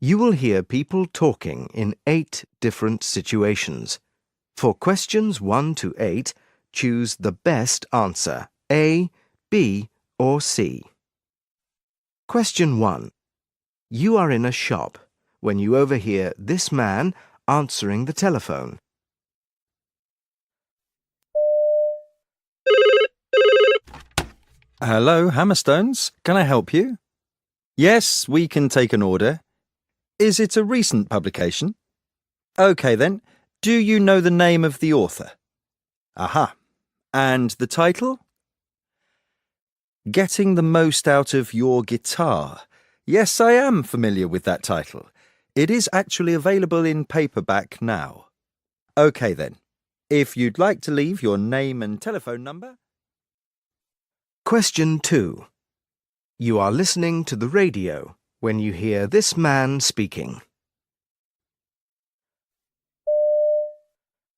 You will hear people talking in 8 different situations. For questions 1 to 8, choose the best answer, A, B, or C. Question 1. You are in a shop when you overhear this man answering the telephone. Hello, Hammerstones. Can I help you? Yes, we can take an order. Is it a recent publication? OK then. Do you know the name of the author? Aha. And the title? Getting the Most Out of Your Guitar. Yes, I am familiar with that title. It is actually available in paperback now. OK then. If you'd like to leave your name and telephone number. Question 2. You are listening to the radio when you hear this man speaking.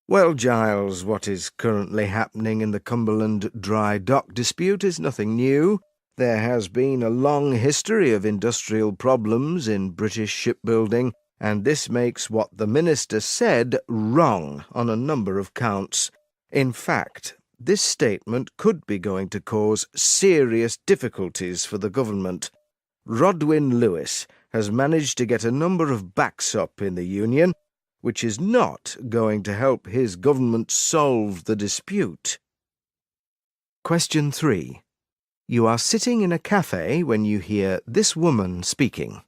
Well, Giles, what is currently happening in the Cumberland dry dock dispute is nothing new. There has been a long history of industrial problems in British shipbuilding, and this makes what the minister said wrong on a number of counts. In fact, this statement could be going to cause serious difficulties for the government. Rodwin Lewis has managed to get a number of backs up in the union, which is not going to help his government solve the dispute. Question 3. You are sitting in a cafe when you hear this woman speaking.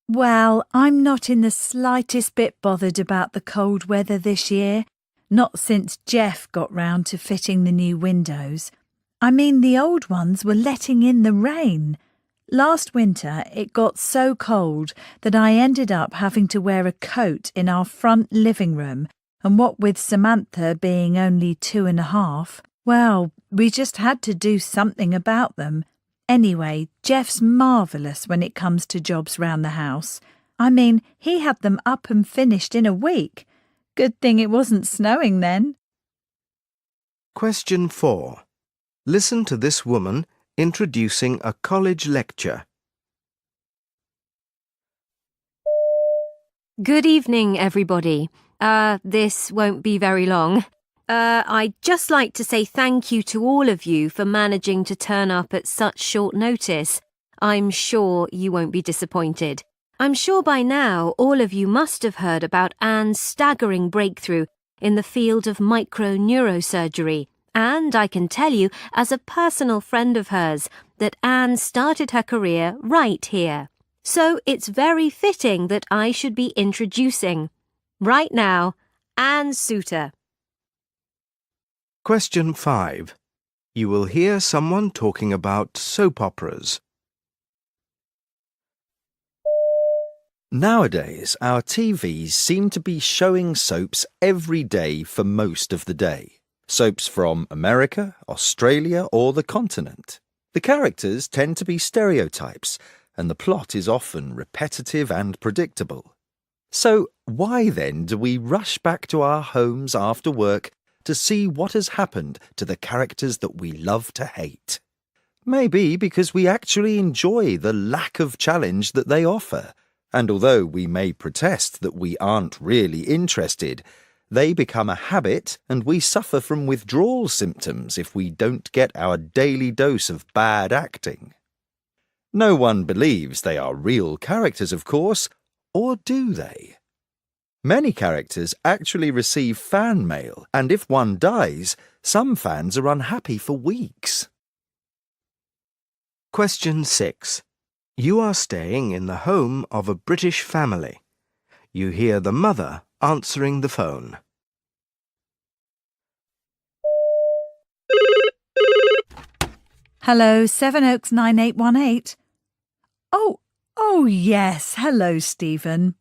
Well, I'm not in the slightest bit bothered about the cold weather this year, not since Jeff got round to fitting the new windows. I mean, the old ones were letting in the rain. Last winter, it got so cold that I ended up having to wear a coat in our front living room, and what with Samantha being only 2.5, well, we just had to do something about them. Anyway, Jeff's marvellous when it comes to jobs round the house. I mean, he had them up and finished in a week. Good thing it wasn't snowing then. Question 4. Listen to this woman introducing a college lecture. Good evening, everybody. This won't be very long. I'd just like to say thank you to all of you for managing to turn up at such short notice. I'm sure you won't be disappointed. I'm sure by now all of you must have heard about Anne's staggering breakthrough in the field of microneurosurgery. And I can tell you, as a personal friend of hers, that Anne started her career right here. So it's very fitting that I should be introducing, right now, Anne Souter. Question 5. You will hear someone talking about soap operas. Nowadays, our TVs seem to be showing soaps every day for most of the day. Soaps from America, Australia, or the continent. The characters tend to be stereotypes, and the plot is often repetitive and predictable. So why then do we rush back to our homes after work to see what has happened to the characters that we love to hate? Maybe because we actually enjoy the lack of challenge that they offer, and although we may protest that we aren't really interested, they become a habit and we suffer from withdrawal symptoms if we don't get our daily dose of bad acting. No one believes they are real characters, of course, or do they? Many characters actually receive fan mail, and if one dies, some fans are unhappy for weeks. Question 6. You are staying in the home of a British family. You hear the mother answering the phone. Hello, Sevenoaks 9818. Oh yes, hello, Stephen.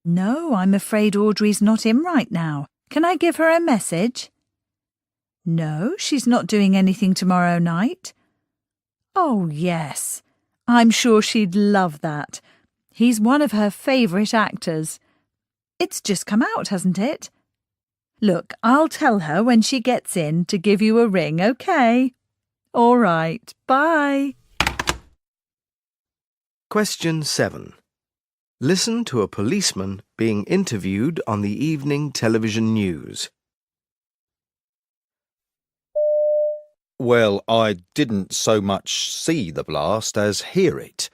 No, I'm afraid Audrey's not in right now. Can I give her a message? No, she's not doing anything tomorrow night. Oh yes, I'm sure she'd love that. He's one of her favourite actors. It's just come out, hasn't it? Look, I'll tell her when she gets in to give you a ring, OK? All right, bye. Question 7. Listen to a policeman being interviewed on the evening television news. Well, I didn't so much see the blast as hear it.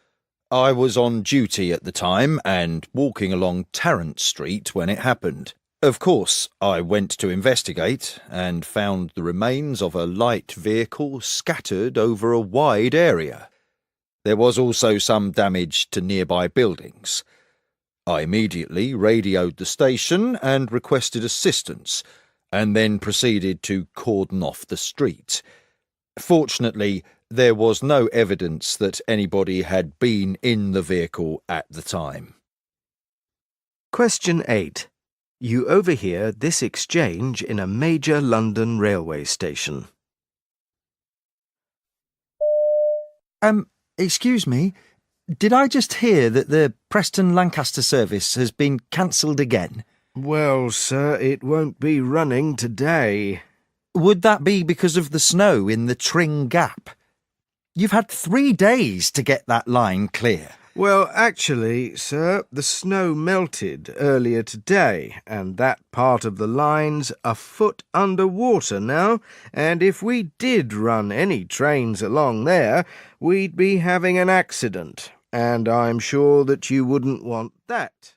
I was on duty at the time and walking along Tarrant Street when it happened. Of course, I went to investigate and found the remains of a light vehicle scattered over a wide area. There was also some damage to nearby buildings. I immediately radioed the station and requested assistance, and then proceeded to cordon off the street. Fortunately, there was no evidence that anybody had been in the vehicle at the time. Question 8. You overhear this exchange in a major London railway station. Excuse me, did I just hear that the Preston-Lancaster service has been cancelled again? Well, sir, it won't be running today. Would that be because of the snow in the Tring Gap? You've had 3 days to get that line clear. Well, actually, sir, the snow melted earlier today, and that part of the line's a foot under water now, and if we did run any trains along there, we'd be having an accident, and I'm sure that you wouldn't want that.